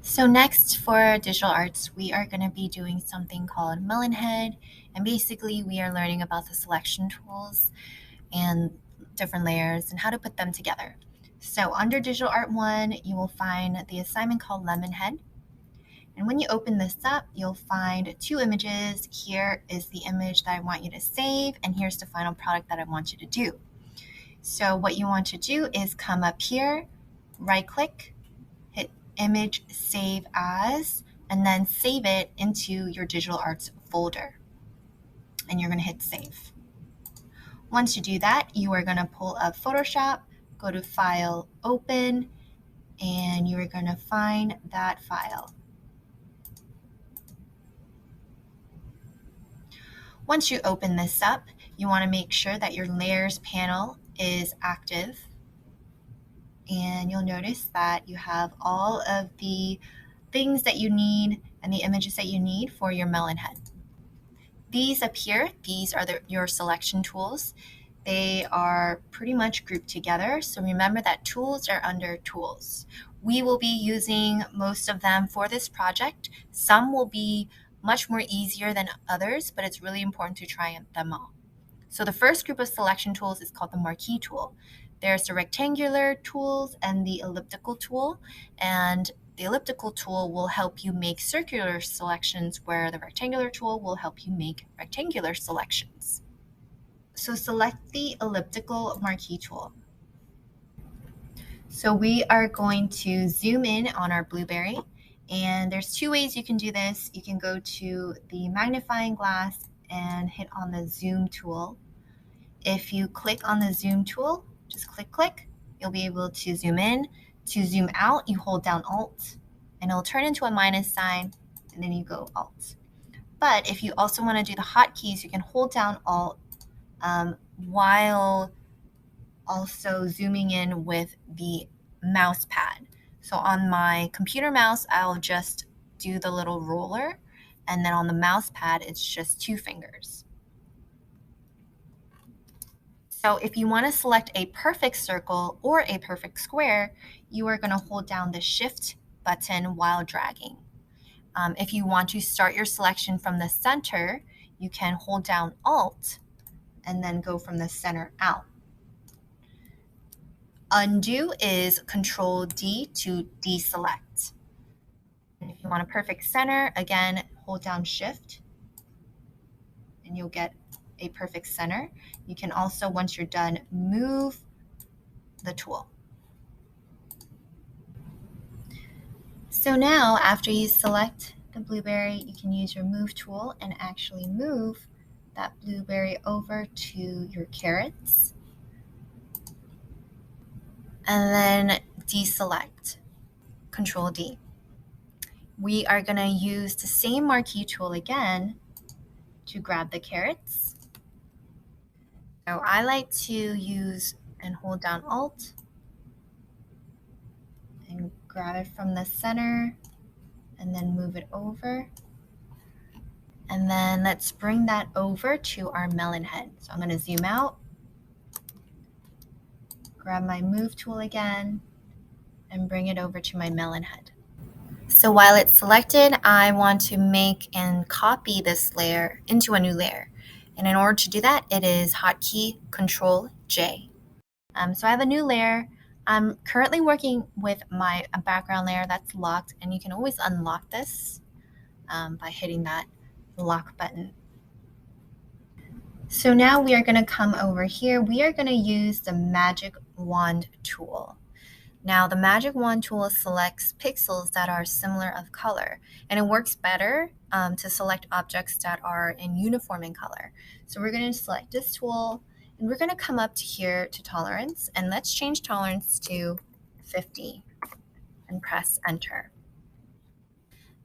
So next for digital arts, we are going to be doing something called Melon Head, and basically we are learning about the selection tools and different layers and how to put them together. So under Digital Art 1, you will find the assignment called Lemon Head. And when you open this up, you'll find two images. Here is the image that I want you to save, and here's the final product that I want you to do. So what you want to do is come up here, right-click, hit Image Save As, and then save it into your digital arts folder. And you're going to hit Save. Once you do that, you are going to pull up Photoshop, go to File, Open, and you are going to find that file. Once you open this up, you want to make sure that your Layers panel is active. And you'll notice that you have all of the things that you need and the images that you need for your melon head. These up here, these are your selection tools. They are pretty much grouped together, so remember that tools are under tools. We will be using most of them for this project. Some will be much more easier than others, but it's really important to try them all. So the first group of selection tools is called the marquee tool. There's the rectangular tools and the elliptical tool, and the elliptical tool will help you make circular selections, where the rectangular tool will help you make rectangular selections. So select the elliptical marquee tool. So we are going to zoom in on our blueberry, and there's two ways you can do this. You can go to the magnifying glass and hit on the zoom tool. If you click on the zoom tool, just click, you'll be able to zoom in. To zoom out, you hold down Alt, and it'll turn into a minus sign, and then you go Alt. But if you also want to do the hotkeys, you can hold down Alt while also zooming in with the mouse pad. So on my computer mouse, I'll just do the little roller, and then on the mouse pad, it's just two fingers. So if you want to select a perfect circle or a perfect square, you are going to hold down the Shift button while dragging. If you want to start your selection from the center, you can hold down Alt and then go from the center out. Undo is Control D to deselect. And if you want a perfect center, again, hold down Shift and you'll get a perfect center. You can also, once you're done, move the tool. So now, after you select the blueberry, you can use your move tool and actually move that blueberry over to your carrots. And then deselect, Control D. We are going to use the same marquee tool again to grab the carrots. So I like to use and hold down Alt and grab it from the center and then move it over. And then let's bring that over to our melon head. So I'm going to zoom out, grab my move tool again, and bring it over to my melon head. So while it's selected, I want to make and copy this layer into a new layer. And in order to do that, it is hotkey Control J. So I have a new layer. I'm currently working with my background layer that's locked, and you can always unlock this by hitting that lock button. So now we are going to come over here. We are going to use the Magic Wand tool. Now the Magic Wand tool selects pixels that are similar of color, and it works better to select objects that are in uniform in color. So we're going to select this tool, and we're going to come up to here to tolerance, and let's change tolerance to 50 and press enter.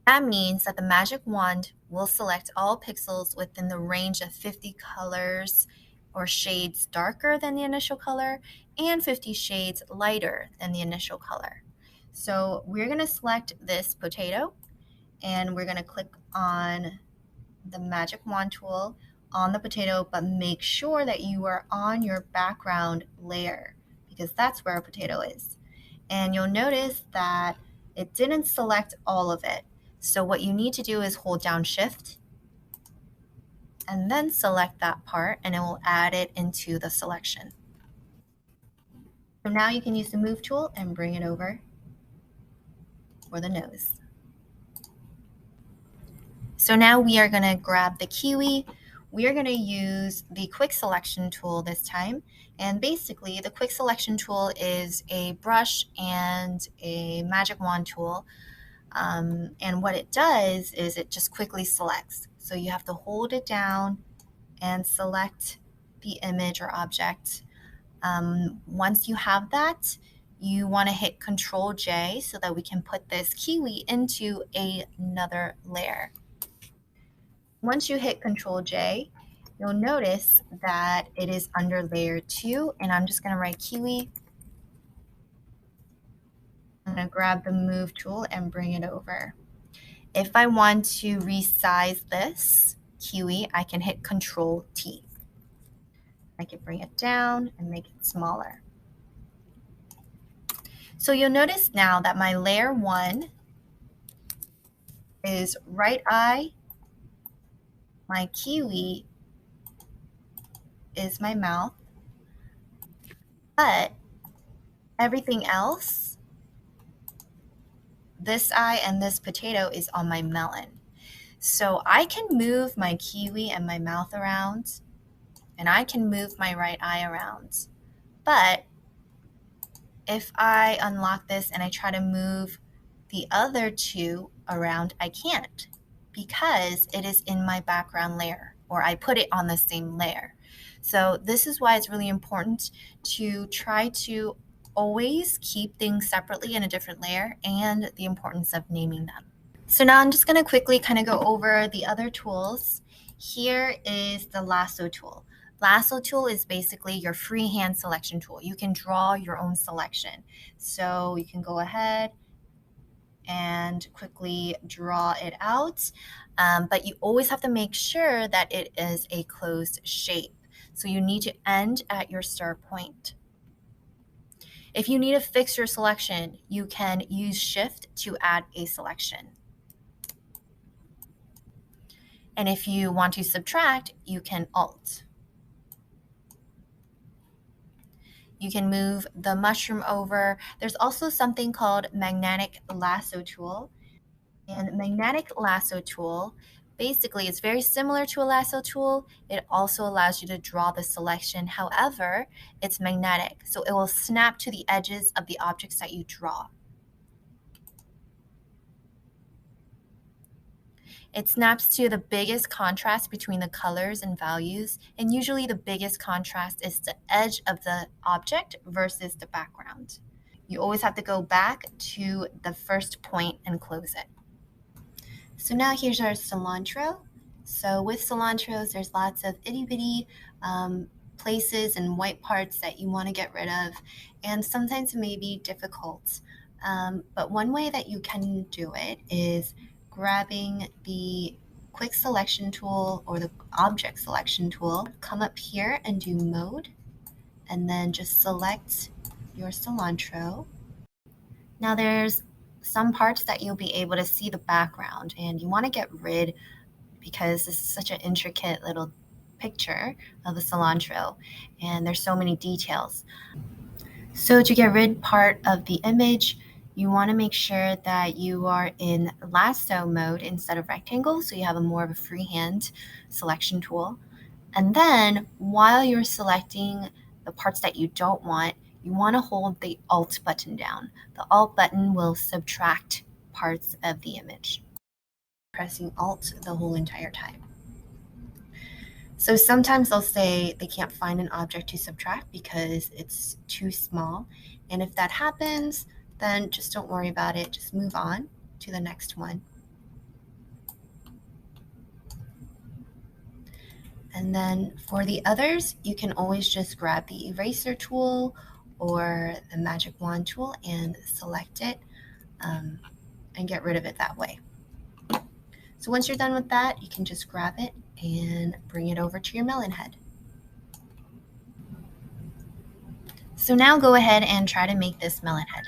That means that the Magic Wand will select all pixels within the range of 50 colors or shades darker than the initial color and 50 shades lighter than the initial color. So we're going to select this potato, and we're going to click on the Magic Wand tool on the potato, but make sure that you are on your background layer because that's where a potato is. And you'll notice that It didn't select all of it. So what you need to do is hold down Shift and then select that part, and it will add it into the selection. So now you can use the Move tool and bring it over for the nose. So now we are going to grab the kiwi. We are going to use the Quick Selection tool this time. And basically, the Quick Selection tool is a brush and a magic wand tool. And what it does is it just quickly selects. So you have to hold it down and select the image or object. Once you have that, you want to hit Control J so that we can put this kiwi into another layer. Once you hit Control J, you'll notice that it is under layer 2, and I'm just going to write kiwi. I'm going to grab the Move tool and bring it over. If I want to resize this kiwi, I can hit Control T. I can bring it down and make it smaller. So you'll notice now that my layer 1 is right eye, my kiwi is my mouth, but everything else, this eye and this potato, is on my melon. So I can move my kiwi and my mouth around, and I can move my right eye around. But if I unlock this and I try to move the other two around, I can't, because it is in my background layer, or I put it on the same layer. So this is why it's really important to try to always keep things separately in a different layer, and the importance of naming them. So now I'm just going to quickly kind of go over the other tools. Here is the lasso tool. Lasso tool is basically your freehand selection tool. You can draw your own selection. So you can go ahead and quickly draw it out, but you always have to make sure that it is a closed shape. So you need to end at your start point. If you need to fix your selection, you can use Shift to add a selection. And if you want to subtract, you can Alt. You can move the mushroom over. There's also something called magnetic lasso tool. And magnetic lasso tool basically is very similar to a lasso tool. It also allows you to draw the selection. However, it's magnetic, so it will snap to the edges of the objects that you draw. It snaps to the biggest contrast between the colors and values, and usually the biggest contrast is the edge of the object versus the background. You always have to go back to the first point and close it. So now here's our cilantro. So with cilantros, there's lots of itty-bitty places and white parts that you want to get rid of, and sometimes it may be difficult. But one way that you can do it is grabbing the Quick Selection tool or the Object Selection tool. Come up here and do Mode, and then just select your cilantro. Now there's some parts that you'll be able to see the background, and you want to get rid, because this is such an intricate little picture of the cilantro, and there's so many details. So to get rid part of the image, you want to make sure that you are in lasso mode instead of rectangle, so you have a more of a freehand selection tool. And then while you're selecting the parts that you don't want, you want to hold the Alt button down. The Alt button will subtract parts of the image. Pressing Alt the whole entire time. So sometimes they'll say they can't find an object to subtract because it's too small. And if that happens, then just don't worry about it. Just move on to the next one. And then for the others, you can always just grab the eraser tool or the magic wand tool and select it and get rid of it that way. So once you're done with that, you can just grab it and bring it over to your melon head. So now go ahead and try to make this melon head.